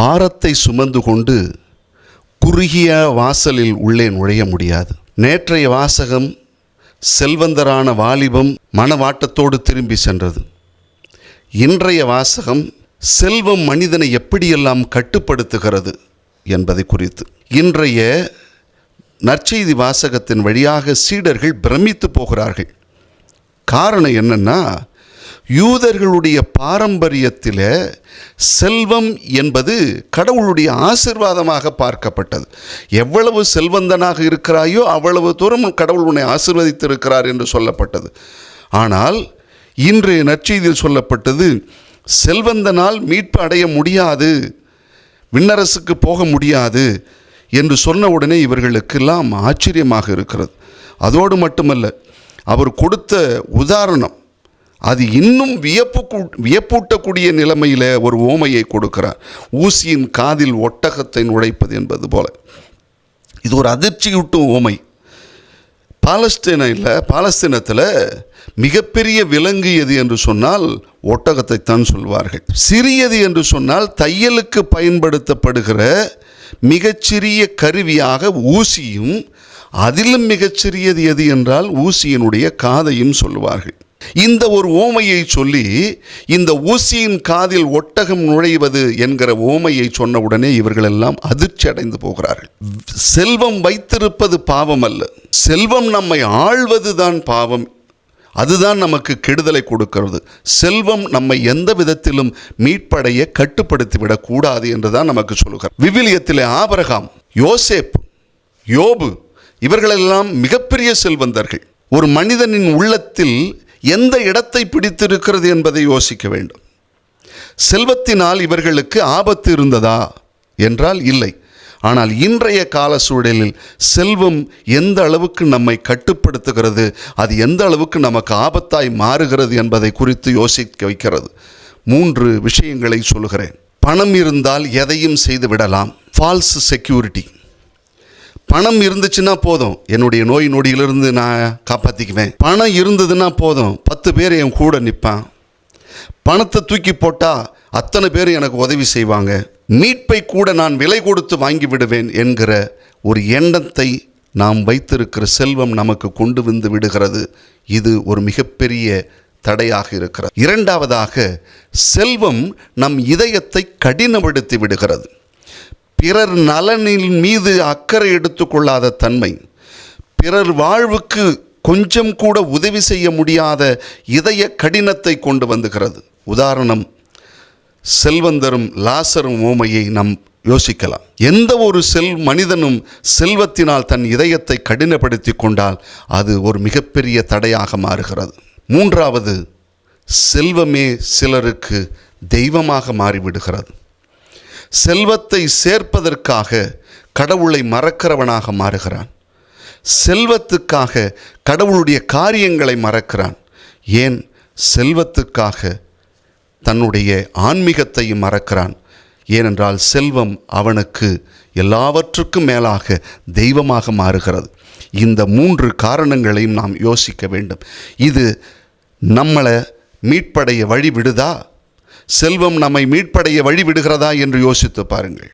பாரத்தை சுமந்து கொண்டு குறுகிய வாசலில் உள்ளே நுழைய முடியாது. நேற்றைய வாசகம் செல்வந்தரான வாலிபம் மனவாட்டத்தோடு திரும்பி சென்றது. இன்றைய வாசகம் செல்வம் மனிதனை எப்படியெல்லாம் கட்டுப்படுத்துகிறது என்பதை குறித்து. இன்றைய நற்செய்தி வாசகத்தின் வழியாக சீடர்கள் பிரமித்து போகிறார்கள். காரணம் என்னன்னா, யூதர்களுடைய பாரம்பரியத்தில் செல்வம் என்பது கடவுளுடைய ஆசீர்வாதமாக பார்க்கப்பட்டது. எவ்வளவு செல்வந்தனாக இருக்கிறாயோ அவ்வளவு தூரம் கடவுள் உன்னை ஆசீர்வதித்திருக்கிறார் என்று சொல்லப்பட்டது. ஆனால் இன்றைய நற்செய்தியில் சொல்லப்பட்டது, செல்வந்தனால் மீட்பு அடைய முடியாது, விண்ணரசுக்கு போக முடியாது என்று சொன்ன உடனே இவர்களுக்கெல்லாம் ஆச்சரியமாக இருக்கிறது. அதோடு மட்டுமல்ல, அவர் கொடுத்த உதாரணம் அது இன்னும் வியப்பூட்டக்கூடிய நிலைமையில் ஒரு ஓமையை கொடுக்கிறார். ஊசியின் காதில் ஒட்டகத்தை நுழைப்பது என்பது போல. இது ஒரு அதிர்ச்சியூட்டும் ஓமை. பாலஸ்தீனத்தில் மிகப்பெரிய விலங்கு எது என்று சொன்னால் ஒட்டகத்தை தான் சொல்வார்கள். சிறியது என்று சொன்னால் தையலுக்கு பயன்படுத்தப்படுகிற மிகச்சிறிய கருவியாக ஊசியும், அதிலும் மிகச்சிறியது எது என்றால் ஊசியினுடைய காதையும் சொல்லுவார்கள். இந்த ஒரு ஓமையை சொல்லி இந்த ஊசியின் காதில் ஒட்டகம் நுழைவது என்கிற ஓமையை சொன்ன உடனே இவர்களெல்லாம் அதிர்ச்சி அடைந்து போகிறார்கள். செல்வம் வைத்திருப்பது பாவம் அல்ல, செல்வம் நம்மை ஆள்வது தான் பாவம். அதுதான் நமக்கு கெடுதலை கொடுக்கிறது. செல்வம் நம்மை எந்த விதத்திலும் மீட்படைய கட்டுப்படுத்திவிடக் கூடாது என்றுதான் நமக்கு சொல்லுகிறார். விவிலியத்திலே ஆபிரகாம், யோசேப்பு, யோபு இவர்களெல்லாம் மிகப்பெரிய செல்வந்தர்கள். ஒரு மனிதனின் உள்ளத்தில் எந்த இடத்தை பிடித்திருக்கிறது என்பதை யோசிக்க வேண்டும். செல்வத்தினால் இவர்களுக்கு ஆபத்து இருந்ததா என்றால் இல்லை. ஆனால் இன்றைய கால சூழலில் செல்வம் எந்த அளவுக்கு நம்மை கட்டுப்படுத்துகிறது, அது எந்த அளவுக்கு நமக்கு ஆபத்தாய் மாறுகிறது என்பதை குறித்து யோசிக்க வைக்கிறது. 3 விஷயங்களை சொல்கிறேன். பணம் இருந்தால் எதையும் செய்து விடலாம். False security. பணம் இருந்துச்சுன்னா போதும், என்னுடைய நோய் நொடியிலிருந்து நான் காப்பாற்றிக்குவேன். பணம் இருந்ததுன்னா போதும், 10 பேர் என் கூட நிற்பான். பணத்தை தூக்கி போட்டால் அத்தனை பேர் எனக்கு உதவி செய்வாங்க. மீட்பை கூட நான் விலை கொடுத்து வாங்கி விடுவேன் என்கிற ஒரு எண்ணத்தை நாம் வைத்திருக்கிற செல்வம் நமக்கு கொண்டு வந்து விடுகிறது. இது ஒரு மிகப்பெரிய தடையாக இருக்கிறது. 2வதாக, செல்வம் நம் இதயத்தை கடினப்படுத்தி விடுகிறது. பிறர் நலனின் மீது அக்கறை எடுத்துக்கொள்ளாத தன்மை, பிறர் வாழ்வுக்கு கொஞ்சம் கூட உதவி செய்ய முடியாத இதய கடினத்தை கொண்டு வந்துகிறது. உதாரணம், செல்வந்தரும் லாசரும் ஓமையை நாம் யோசிக்கலாம். எந்த ஒரு மனிதனும் செல்வத்தினால் தன் இதயத்தை கடினப்படுத்தி கொண்டால் அது ஒரு மிகப்பெரிய தடையாக மாறுகிறது. 3வது, செல்வமே சிலருக்கு தெய்வமாக மாறிவிடுகிறது. செல்வத்தை சேர்ப்பதற்காக கடவுளை மறக்கிறவனாக மாறுகிறான். செல்வத்துக்காக கடவுளுடைய காரியங்களை மறக்கிறான். ஏன்? செல்வத்துக்காக தன்னுடைய ஆன்மீகத்தையும் மறக்கிறான். ஏனென்றால் செல்வம் அவனுக்கு எல்லாவற்றுக்கும் மேலாக தெய்வமாக மாறுகிறது. இந்த 3 காரணங்களையும் நாம் யோசிக்க வேண்டும். இது நம்மளை மீட்படைய வழி விடுதா? செல்வம் நம்மை மீட்படைய வழி விடுகிறதா என்று யோசித்து பாருங்கள்.